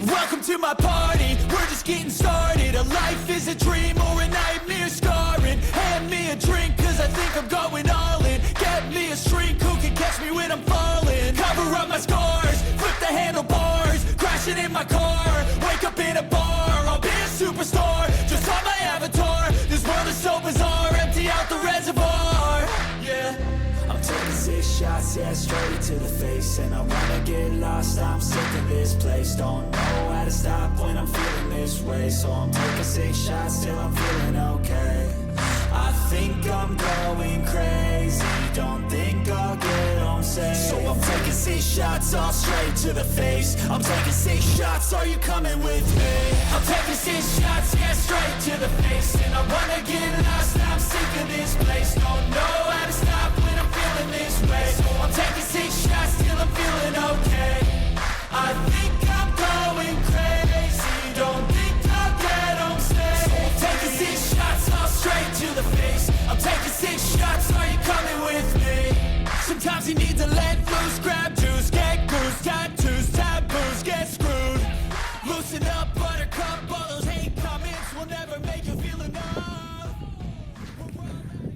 Welcome to my party, we're just getting started. A life is a dream or a nightmare scarring. Hand me a drink cause I think I'm going all in. Get me a shrink who can catch me when I'm falling. Cover up my scars, flip the handlebars. Crashing in my car, wake up in a bar. I'll be a superstar, just on my avatar. This world is so bizarre, empty out the reservoir. Yeah, I'm taking 6 shots, yeah, straight to the face. And I wanna get lost, I'm sick of this place. Don't know how to stop when I'm feeling this way. So I'm taking 6 shots till I'm feeling okay. I think I'm going crazy, don't think I'll get home safe. So I'm taking 6 shots, all straight to the face. I'm taking 6 shots, are you coming with me? I'm taking 6 shots, yeah, straight to the face. And I wanna get lost, I'm sick of this place. Don't know how to stop when I'm feeling this way. So I'm taking 6 shots till I'm feeling okay. I think I'm going crazy, don't think I'll get home safe. So I'm taking 6 shots, all straight to the face. I'm taking 6 shots, are you coming with me? Sometimes you need to let loose, grab juice, get goose, tattoos, taboos, get screwed. Loosen up, buttercup, all those hate comments will never make you feel enough.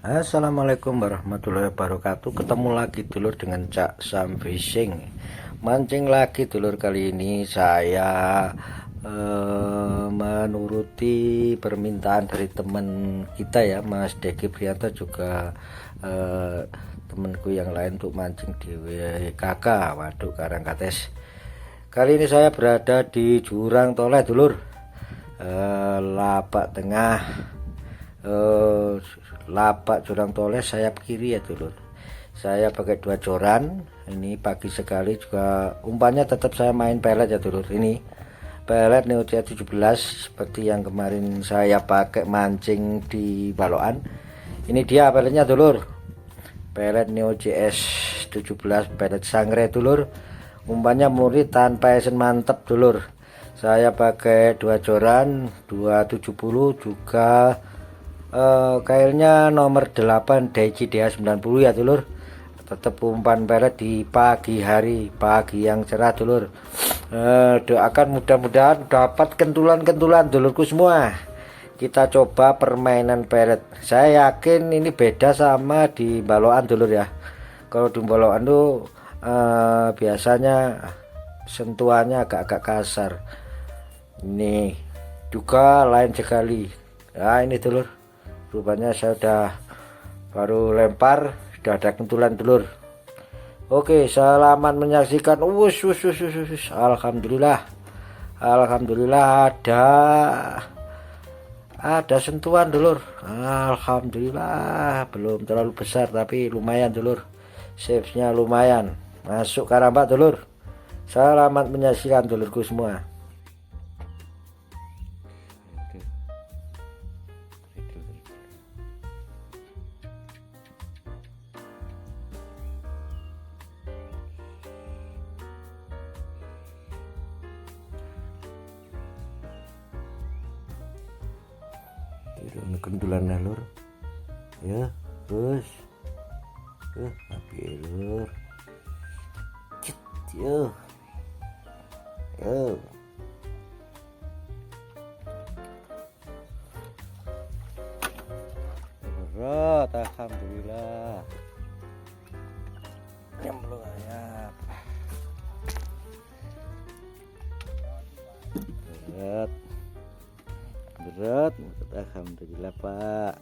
Assalamualaikum warahmatullahi wabarakatuh. Ketemu lagi dulur dengan Cak Sam Fishing. Mancing lagi dulur. Kali ini saya menuruti permintaan dari teman kita ya, Mas Deki Prianto, juga temanku yang lain untuk mancing di WKK Waduk Karangkates. Kali ini saya berada di Jurang Toleh dulur, lapak tengah, lapak Jurang Toleh sayap kiri ya dulur. Saya pakai 2 joran. Ini pagi sekali juga, umpannya tetap saya main pelet ya dulur. Ini pelet Neo CS 17 seperti yang kemarin saya pakai mancing di Baloan. Ini dia peletnya dulur, pelet Neo CS 17 pelet sangre dulur. Umpannya murni tanpa esen, mantep dulur. Saya pakai 2 joran 270 juga, kailnya nomor 8 DCDH 90 ya dulur. Tetap umpan pelet di pagi hari, pagi yang cerah dulur. Doakan mudah-mudahan dapat kentulan-kentulan dulurku semua. Kita coba permainan pelet. Saya yakin ini beda sama di Baloan dulur ya. Kalau di Baloan tuh biasanya sentuhannya agak-agak kasar. Ini juga lain sekali. Nah ini dulur, rupanya saya udah baru lempar, sudah ada kentulan dulur. Oke, selamat menyaksikan. Alhamdulillah, alhamdulillah ada sentuhan dulur. Alhamdulillah, belum terlalu besar tapi lumayan dulur, shape-nya lumayan, masuk karambak dulur. Selamat menyaksikan dulurku semua. Kentulan lur ya, bos. Api lur. Cit, yo. Berat, alhamdulillah. Nyemplung ayam. Berat, alhamdulillah pak.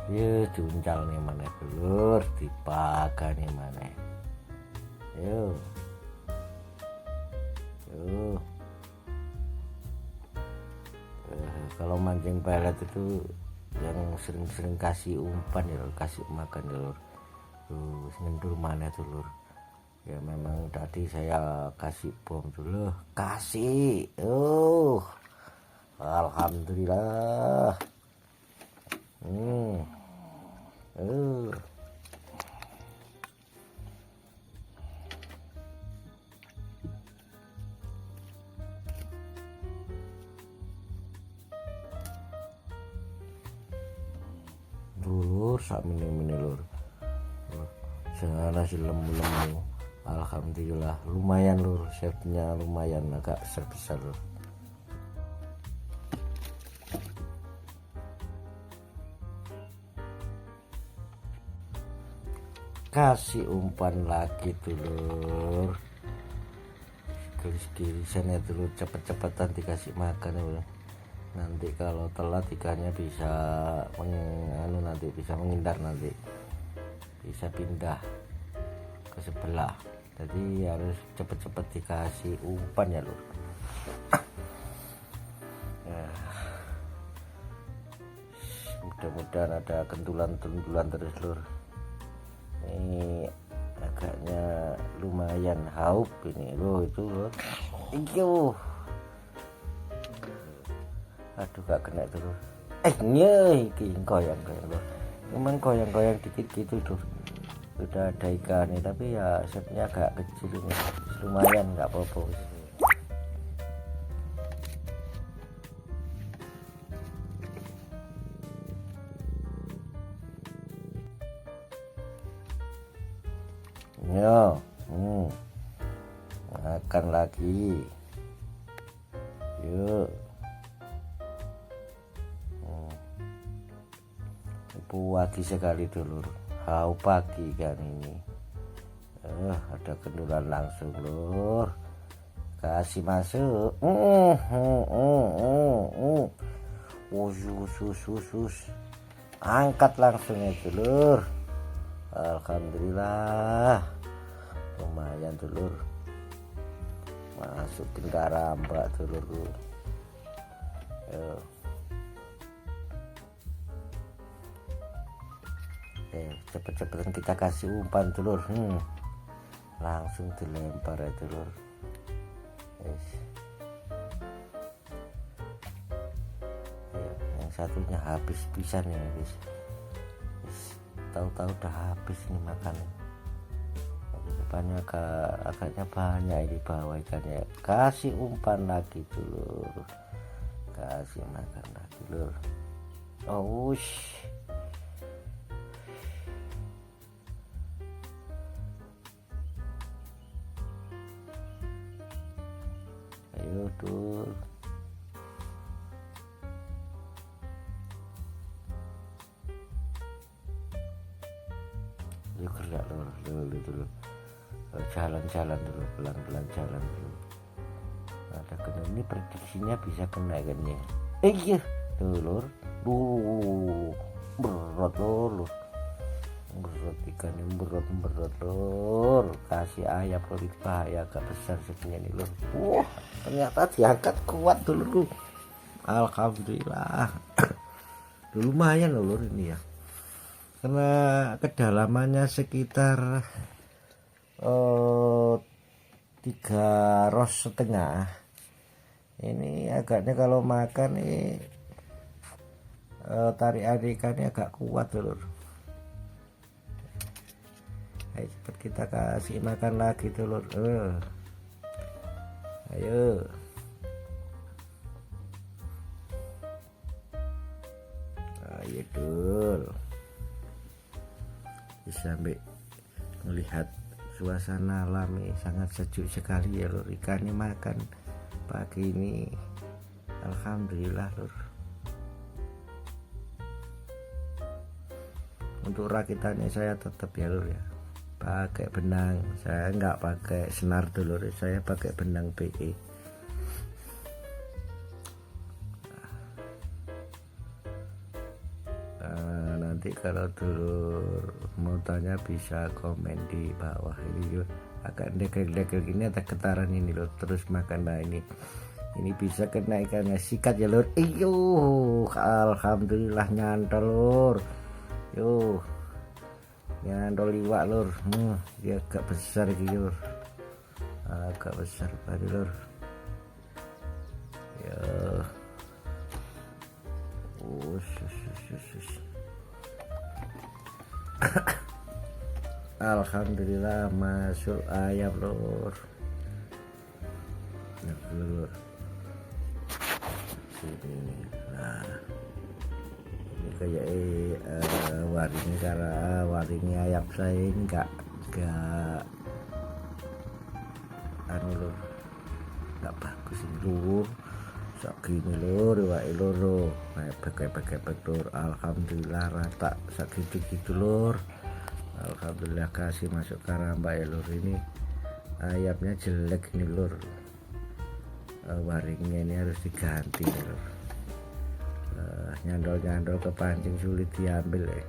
Ya juncal nih mana dulur, dipakai nih mana. Yo. Kalau mancing pelet itu yang sering-sering kasih umpan ya, kasih makan dulur. Tuh ngendur mana dulur. Ya memang tadi saya kasih bom dulu, kasih. Alhamdulillah. Hmm. Dulur sak mini lur. Sana si lemu-lemu. Alhamdulillah lumayan lur, shape-nya lumayan agak besar lur. Kasih umpan lagi tuh lur. Kiri sana dulu cepet-cepetan dikasih makan lur. Nanti kalau telat ikannya bisa nanti bisa menghindar, nanti bisa pindah ke sebelah, jadi harus cepet-cepet dikasih umpan ya lur. Mudah-mudahan ada kentulan terus lur. Ini agaknya lumayan haup ini loh, itu lur. Aduh gak kena itu lur. Ini goyang lur. Cuman goyang dikit gitu lur. Sudah ada ikannya, tapi ya setnya agak kecil ini. Lumayan nggak apa-apa. Yo, makan lagi. Yuk. Pagi sekali dulur. Hau pagi kan ini. Ada kendulan langsung lur. Kasih masuk. Usus. Angkat langsung ya dulur. Alhamdulillah. Lumayan dulur. Masukin karamba dulur. Cepet-cepetan kita kasih umpan dulur. Langsung dilempar ya dulur. Yang satunya habis pisan ya guys. Tahu-tahu udah habis nih makan. Depannya agaknya banyak di bawah ikannya. Kasih umpan lagi dulur. Kasih makan lagi dulur. Ayo dul. Yuk gerak dulu. Jalan dulu, pelan-pelan jalan dulu. Ada kena ini, prediksinya bisa kena ikannya. Iya dulur. Berat lur. Berat ikannya, berat lur. Kasih ayam lur, itu bahaya agak besar sebenarnya nih lur. Wah, ternyata diangkat kuat dulur. Alhamdulillah. Lumayan lur ini ya. Karena kedalamannya sekitar 3 ros setengah. Ini agaknya kalau makan nih tarikan ikannya agak kuat dulur. Ayo cepet kita kasih makan lagi dulur. Ayo. Ayo dul. Sampai melihat suasana alam ini sangat sejuk sekali ya lur. Ikannya makan pagi ini, alhamdulillah lur. Untuk rakitannya saya tetap ya lur ya, pakai benang. Saya nggak pakai senar dulur, saya pakai benang PE. Nanti kalau dulur mau tanya bisa komen di bawah ini lur. Agak degel-degel gini ada getaran ini lur, terus makan. Nah ini bisa kena ikannya, sikat ya lur. Alhamdulillah nyantol lur. Nyantol iwak lur. Dia agak besar gitu lur, agak besar tadi lur. Yo. Alhamdulillah masuk ayam lur. Lur. Sini nih. Nah, ini kayak waringnya, karena waringnya ayam saya ini enggak anu lur, enggak bagus ini lur. Segini lur, wae lur. Pakai lur. Alhamdulillah rata segitu lur. Alhamdulillah kasih masuk karamba ya lur. Ini ayamnya jelek nih lur. Waringnya ini harus diganti lur. Nyandol ke pancing sulit diambil ya.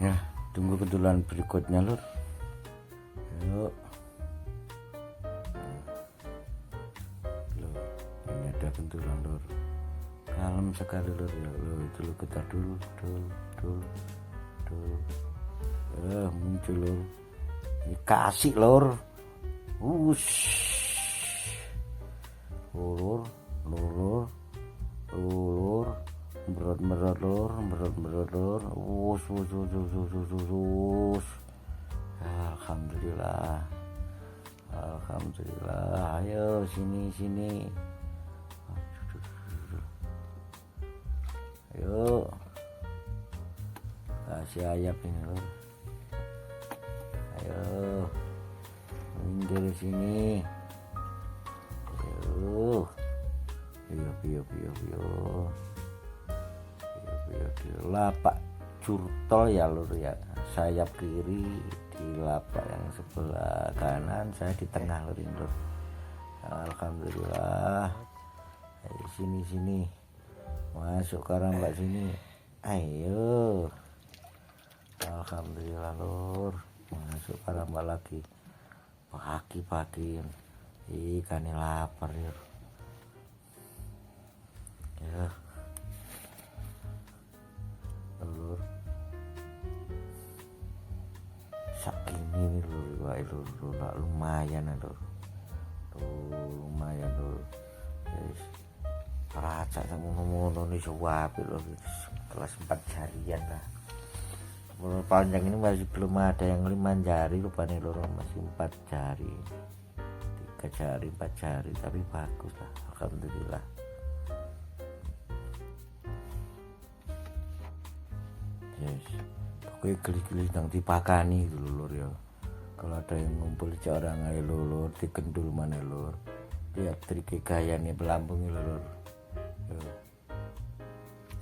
Ya, tunggu kedulan berikutnya lur. Yuk. Loh, ini ada bentulan lur. Kalem sekali lur ya. Loh, itu lur, kita dul. Muncul lur. Ini kasih lur. Lur. Merot lur. Alhamdulillah. Ayo sini. Ayo. Kasih ayam ini lur. Ayo. Minggir sini. Ayo. Lapak curtol ya lur ya. Sayap kiri di lapak yang sebelah kanan, saya di tengah lur. Alhamdulillah. Ayo sini. Masuk karamba sini. Ayo. Alhamdulillah lur. Masuk karamba lagi. Pagi. Ikan ini lapar lur. Ya. Lur. Sakini lur, lumayan lur. Lumayan lur. Yes. Racak ngono nih suwapi lur. Kelas 4 jarian lah. Mulai panjang ini masih belum ada yang 5 jari rupanya lur, masih 4 jari. 3 jari, 4 jari, tapi bagus lah. Alhamdulillah. Yes. Pokoknya geli-geli nang dipakani gitu lur ya. Kalau ada yang ngumpul di orang aja lur, dikendul mana lur. Lihat trik gaya nih pelambung lur.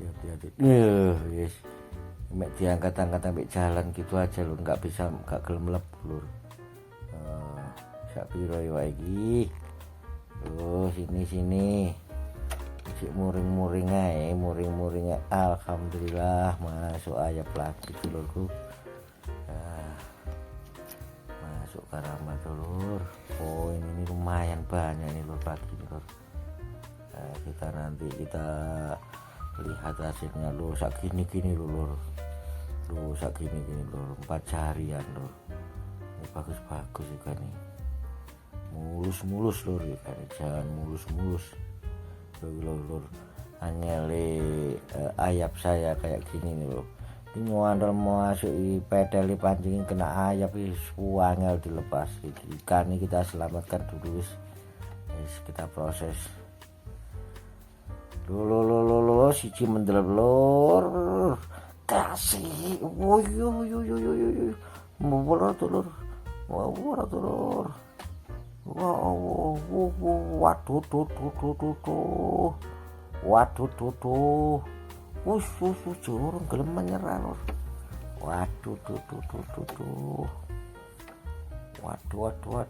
Lihat. Yes. Mek diangkat-angkat sampai jalan gitu aja lur, nggak gelem mlebu lur. Sak piro ya iki. Sini. Cik muring-muring aja. Alhamdulillah masuk ayam lagi lurku. Masuk karamba lur. Oh ini lumayan banyak nih lur pagi lur. Kita lihat hasilnya lur. Segini lur. Segini lur. 4 jarian lur. Ini bagus ikan nih. Mulus lur ikan. Jangan mulus. Lur. Angele ayap saya kayak gini nih lur. Ini ngandel mau masuk pedali pancingin kena ayap angel dilepas. Ikan ini kita selamatkan dulu. Kita proses. Lur, siji mendelep lur. Kasih. Woyo. Mbola tuh lur. Waduh. Jorong gelem menyerah lur. Waduh.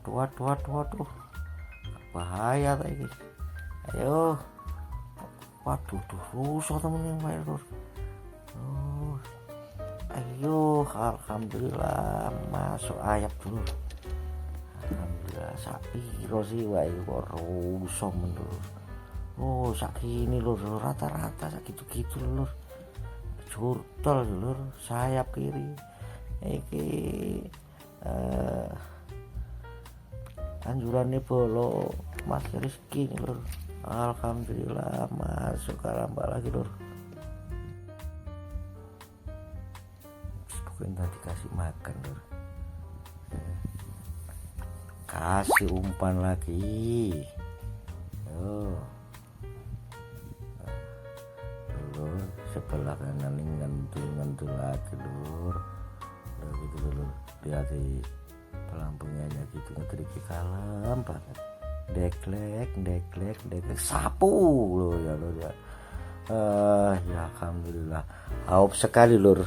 Waduh. Bahaya ta iki. Ayo. Waduh, rusak temen wae lur. Ayo, alhamdulillah masuk ayam dulu. Alhamdulillah sapi sih wae kok rusak men lur. Sakini lur, rata-rata segitu lur. Curtol lur, sayap kiri. Iki anjurannya bolo Mas Rizky nih lur. Alhamdulillah masuk karamba lagi lur. Pokoknya dikasih makan lur. Kasih umpan lagi. Lur, sebelah kanan ini ngentul lagi lur. Gitu lur. Lihat di pelampungnya gitu ngetriki kalem banget. Deklek sapu lur ya lur ya. Ya alhamdulillah. Haup sekali lur.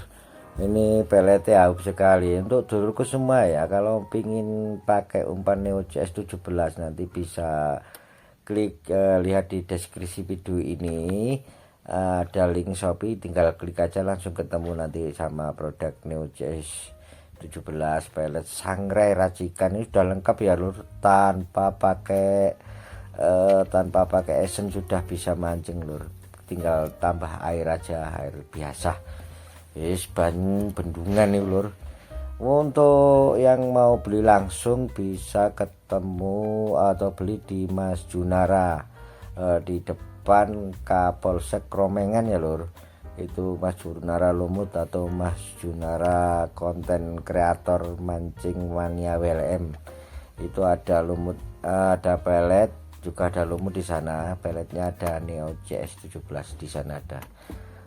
Ini peletnya haup sekali untuk dulurku semua ya. Kalau pingin pakai umpan Neo CS 17 nanti bisa klik lihat di deskripsi video ini, ada link Shopee, tinggal klik aja langsung ketemu nanti sama produk Neo CS 17 pelet sangrai racikan. Ini sudah lengkap ya lur, tanpa pakai esen sudah bisa mancing lur, tinggal tambah air aja, air biasa. Bendungan nih lur. Untuk yang mau beli langsung bisa ketemu atau beli di Mas Junara di depan Kapolsek Kromengan ya lur. Itu Mas Junara Lumut atau Mas Junara konten kreator mancing mania WLM. Itu ada lumut, ada pelet, juga ada lumut di sana. Peletnya ada Neo CS 17 di sana ada.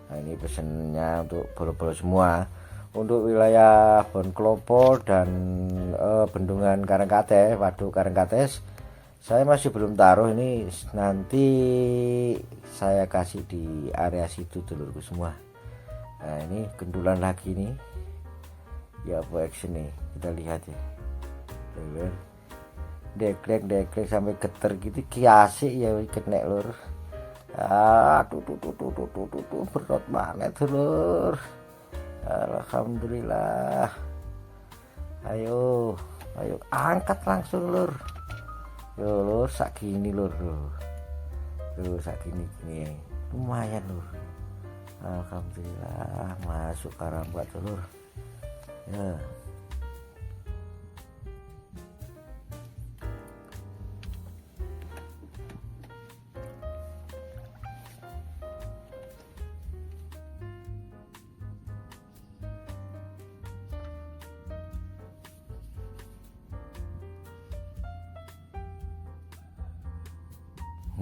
Nah, ini pesennya untuk bolo-bolo semua. Untuk wilayah Bonklopo dan Bendungan Karangkates, Waduk Karangkates, saya masih belum taruh. Ini nanti saya kasih di area situ dulurku semua. Nah ini gendulan lagi nih ya, action nih, kita lihat ya. Deklek sampai geter gitu, kiasik ya kena lur. Tuh berat banget lur. Alhamdulillah. Ayo angkat langsung lur. Yo lur, sakini lur. Tuh sakini gini. Lumayan lur. Alhamdulillah masuk karamba tuh lur. Ya.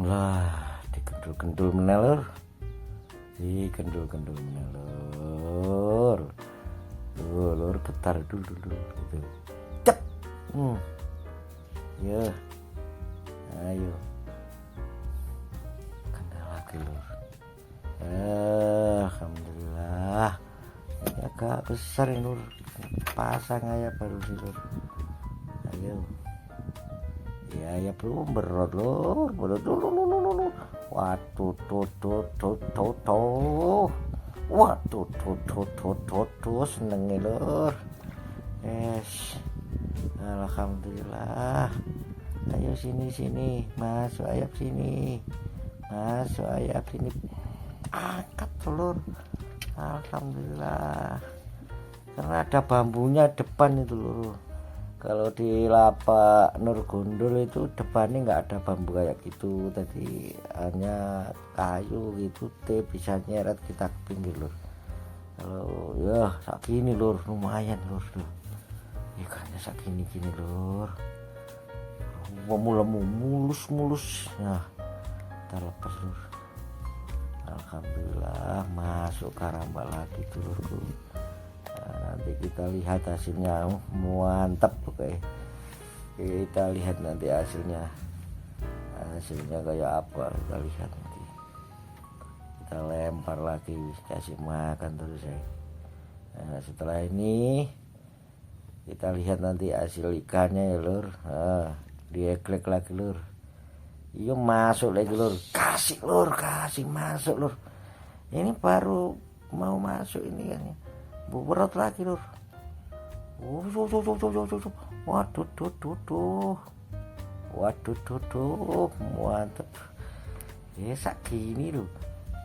Lah, digendul-gendul menelur. Digendul-gendul menelur. Lur getar dulu gitu. Cep. Ya. Ayo. Kena lagi lur. Alhamdulillah. Ini agak besar ini lur. Pasang aja baru sih lur. Ayo. Ya belum berat lur. Waduh seneng nih lur. Alhamdulillah. Ayo sini masuk ayap sini, angkat lur. Alhamdulillah, karena ada bambunya depan itu lur. Kalau di lapak Nurgondol itu depannya nggak ada bambu kayak gitu, tadi hanya kayu gitu, bisa nyeret kita ke pinggir lur. Kalau ya sakini lur, lumayan lur tuh. Ikannya sakini gini lur. Lemu mulus. Nah, kita lepas lur. Alhamdulillah masuk karamba lagi tuh lur. Nah, nanti kita lihat hasilnya, mantap oke. Kita lihat nanti hasilnya kayak apa, kita lihat nanti. Kita lempar lagi, kasih makan terus ya. Nah, setelah ini kita lihat nanti hasil ikannya ya lur. Dieklek lagi lur. Iya masuk lagi lur, kasih masuk lur. Ini baru mau masuk ini kan ya. Berat lagi lur. Waduh mantep. Sak gini lho.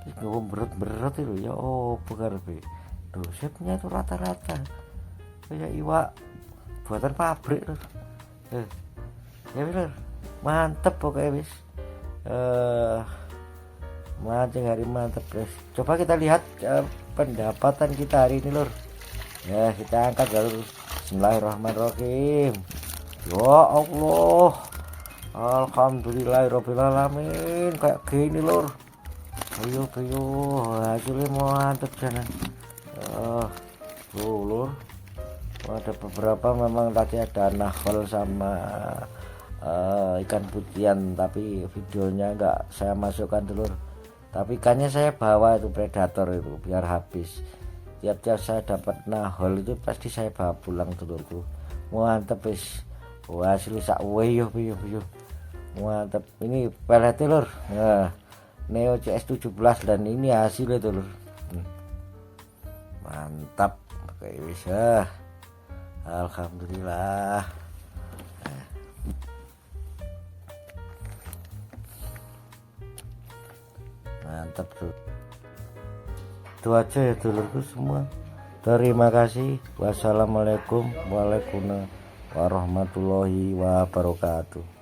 Terus berat itu ya. Oh benar be. Tuh shape-nya itu rata-rata kayak iwak buatan pabrik lur. Ya lur, mantep pokoknya wis. Mancing hari mantep guys. Coba kita lihat pendapatan kita hari ini lur. Ya kita angkat lur. Bismillahirrahmanirrahim. Ya Allah, alhamdulillahirobbilalamin. Kayak gini lur. Ayo hasilnya mantep jangan. Tuh lur, ada beberapa memang tadi ada nahol sama ikan putihan, tapi videonya enggak saya masukkan dulu. Tapi ikannya saya bawa itu predator itu biar habis. Tiap-tiap saya dapat nahol itu pasti saya bawa pulang dulurku. Mantep wis. Wah asli sak weyo. Mantep. Ini pelet lur. Nah, Neo CS17 dan ini hasilnya dulur. Mantap. Oke bisa. Alhamdulillah. Mantap tuh. Itu aja ya dulurku semua. Terima kasih. Wassalamualaikum warahmatullahi wabarakatuh.